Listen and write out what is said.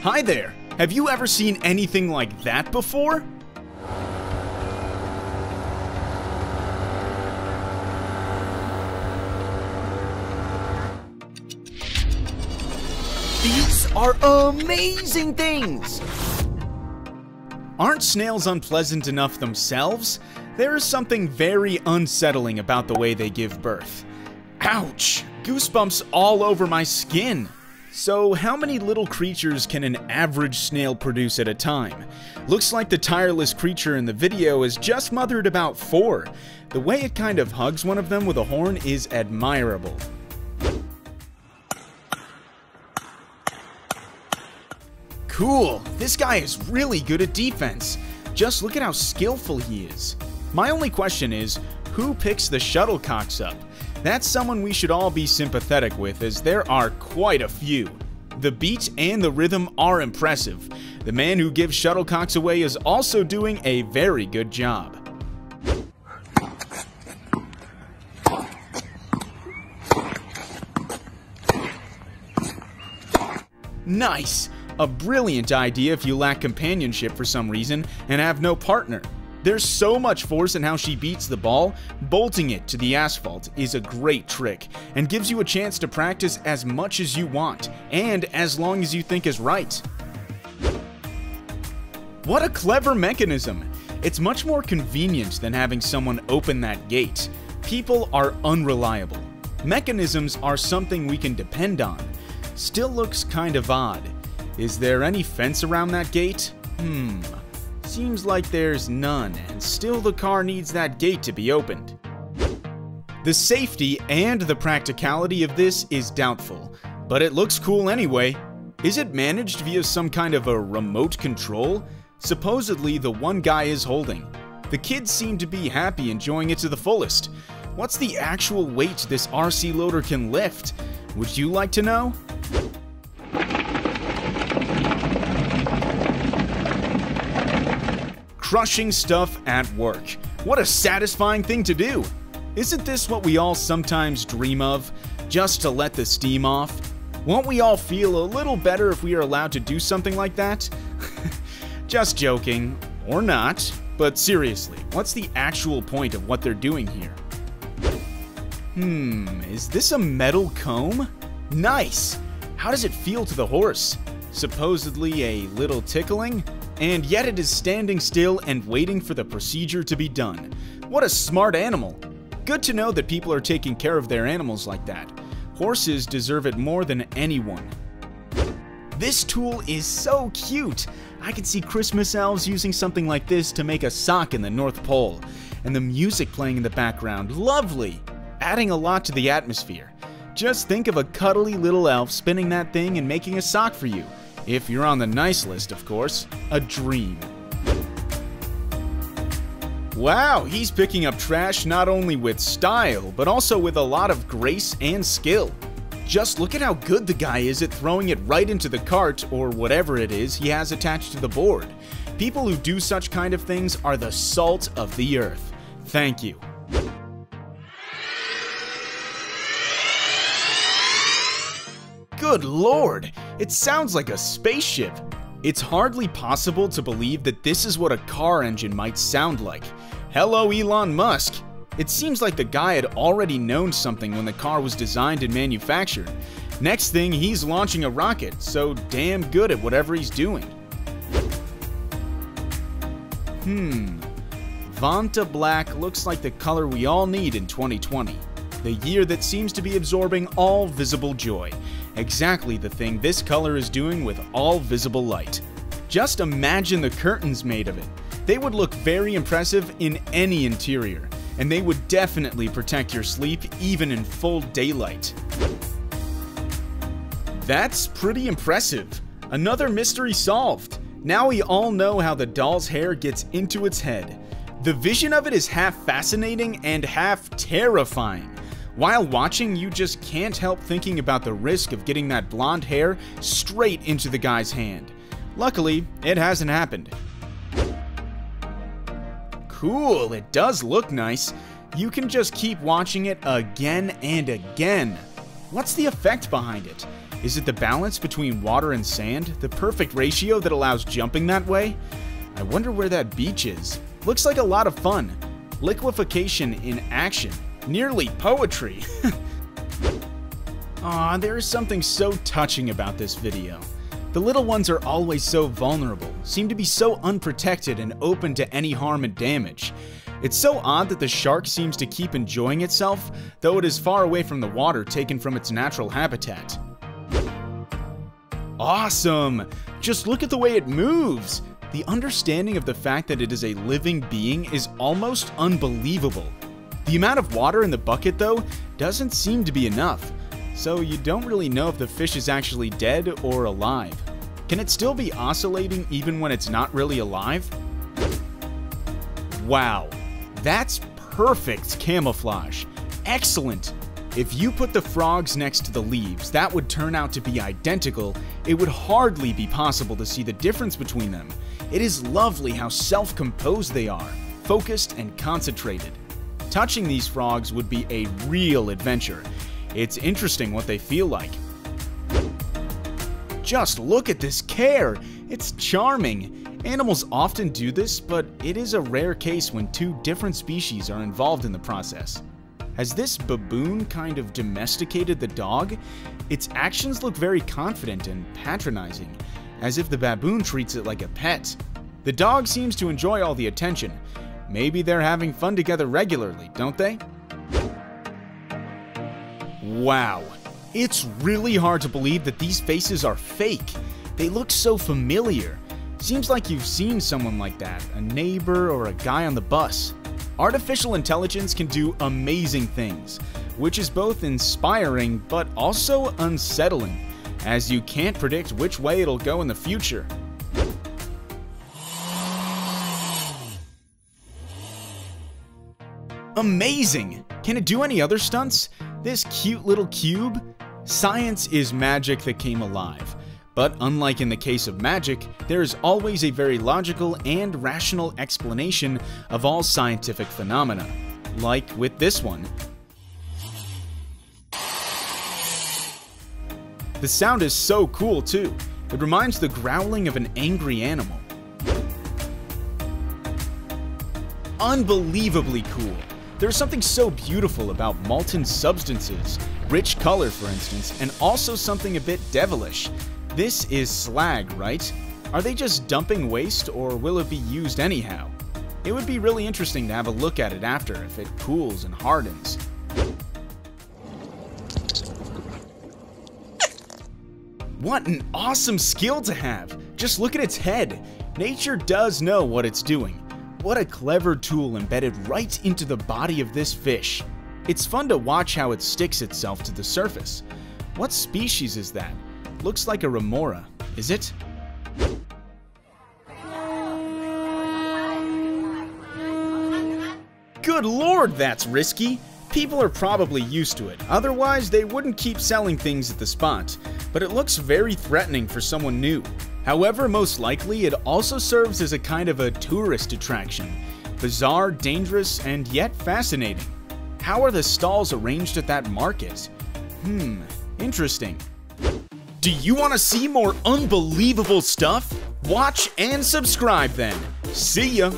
Hi there! Have you ever seen anything like that before? These are amazing things! Aren't snails unpleasant enough themselves? There is something very unsettling about the way they give birth. Ouch! Goosebumps all over my skin! So, how many little creatures can an average snail produce at a time? Looks like the tireless creature in the video has just mothered about 4. The way it kind of hugs one of them with a horn is admirable. Cool, this guy is really good at defense. Just look at how skillful he is. My only question is, who picks the shuttlecocks up? That's someone we should all be sympathetic with, as there are quite a few. The beat and the rhythm are impressive. The man who gives shuttlecocks away is also doing a very good job. Nice! A brilliant idea if you lack companionship for some reason and have no partner. There's so much force in how she beats the ball, bolting it to the asphalt is a great trick, and gives you a chance to practice as much as you want, and as long as you think is right. What a clever mechanism! It's much more convenient than having someone open that gate. People are unreliable. Mechanisms are something we can depend on. Still looks kind of odd. Is there any fence around that gate? Seems like there's none, and still the car needs that gate to be opened. The safety and the practicality of this is doubtful, but it looks cool anyway. Is it managed via some kind of a remote control? Supposedly the one guy is holding. The kids seem to be happy enjoying it to the fullest. What's the actual weight this RC loader can lift? Would you like to know? Crushing stuff at work. What a satisfying thing to do! Isn't this what we all sometimes dream of? Just to let the steam off? Won't we all feel a little better if we are allowed to do something like that? Just joking. Or not. But seriously, what's the actual point of what they're doing here? Is this a metal comb? Nice! How does it feel to the horse? Supposedly a little tickling? And yet it is standing still and waiting for the procedure to be done. What a smart animal. Good to know that people are taking care of their animals like that. Horses deserve it more than anyone. This tool is so cute. I can see Christmas elves using something like this to make a sock in the North Pole. And the music playing in the background, lovely. Adding a lot to the atmosphere. Just think of a cuddly little elf spinning that thing and making a sock for you. If you're on the nice list, of course. A dream. Wow, he's picking up trash not only with style, but also with a lot of grace and skill. Just look at how good the guy is at throwing it right into the cart, or whatever it is he has attached to the board. People who do such kind of things are the salt of the earth. Thank you. Good lord, it sounds like a spaceship. It's hardly possible to believe that this is what a car engine might sound like. Hello, Elon Musk. It seems like the guy had already known something when the car was designed and manufactured. Next thing, he's launching a rocket, so damn good at whatever he's doing. Vanta Black looks like the color we all need in 2020. The year that seems to be absorbing all visible joy. Exactly the thing this color is doing with all visible light. Just imagine the curtains made of it. They would look very impressive in any interior, and they would definitely protect your sleep even in full daylight. That's pretty impressive. Another mystery solved. Now we all know how the doll's hair gets into its head. The vision of it is half fascinating and half terrifying. While watching, you just can't help thinking about the risk of getting that blonde hair straight into the guy's hand. Luckily, it hasn't happened. Cool, it does look nice. You can just keep watching it again and again. What's the effect behind it? Is it the balance between water and sand, the perfect ratio that allows jumping that way? I wonder where that beach is. Looks like a lot of fun. Liquefaction in action. Nearly poetry. Aw, there is something so touching about this video. The little ones are always so vulnerable, seem to be so unprotected and open to any harm and damage. It's so odd that the shark seems to keep enjoying itself, though it is far away from the water taken from its natural habitat. Awesome! Just look at the way it moves! The understanding of the fact that it is a living being is almost unbelievable. The amount of water in the bucket, though, doesn't seem to be enough, so you don't really know if the fish is actually dead or alive. Can it still be oscillating even when it's not really alive? Wow, that's perfect camouflage. Excellent! If you put the frogs next to the leaves that would turn out to be identical, it would hardly be possible to see the difference between them. It is lovely how self-composed they are, focused and concentrated. Touching these frogs would be a real adventure. It's interesting what they feel like. Just look at this care! It's charming! Animals often do this, but it is a rare case when two different species are involved in the process. Has this baboon kind of domesticated the dog? Its actions look very confident and patronizing, as if the baboon treats it like a pet. The dog seems to enjoy all the attention. Maybe they're having fun together regularly, don't they? Wow, it's really hard to believe that these faces are fake. They look so familiar. Seems like you've seen someone like that, a neighbor or a guy on the bus. Artificial intelligence can do amazing things, which is both inspiring but also unsettling, as you can't predict which way it'll go in the future. Amazing! Can it do any other stunts? This cute little cube? Science is magic that came alive. But unlike in the case of magic, there is always a very logical and rational explanation of all scientific phenomena. Like with this one. The sound is so cool too. It reminds the growling of an angry animal. Unbelievably cool. There's something so beautiful about molten substances, rich color for instance, and also something a bit devilish. This is slag, right? Are they just dumping waste, or will it be used anyhow? It would be really interesting to have a look at it after, if it cools and hardens. What an awesome skill to have! Just look at its head! Nature does know what it's doing. What a clever tool embedded right into the body of this fish. It's fun to watch how it sticks itself to the surface. What species is that? Looks like a remora, is it? Good lord, that's risky! People are probably used to it, otherwise they wouldn't keep selling things at the spot, but it looks very threatening for someone new. However, most likely it also serves as a kind of a tourist attraction. Bizarre, dangerous, and yet fascinating. How are the stalls arranged at that market? Interesting. Do you want to see more unbelievable stuff? Watch and subscribe then. See ya!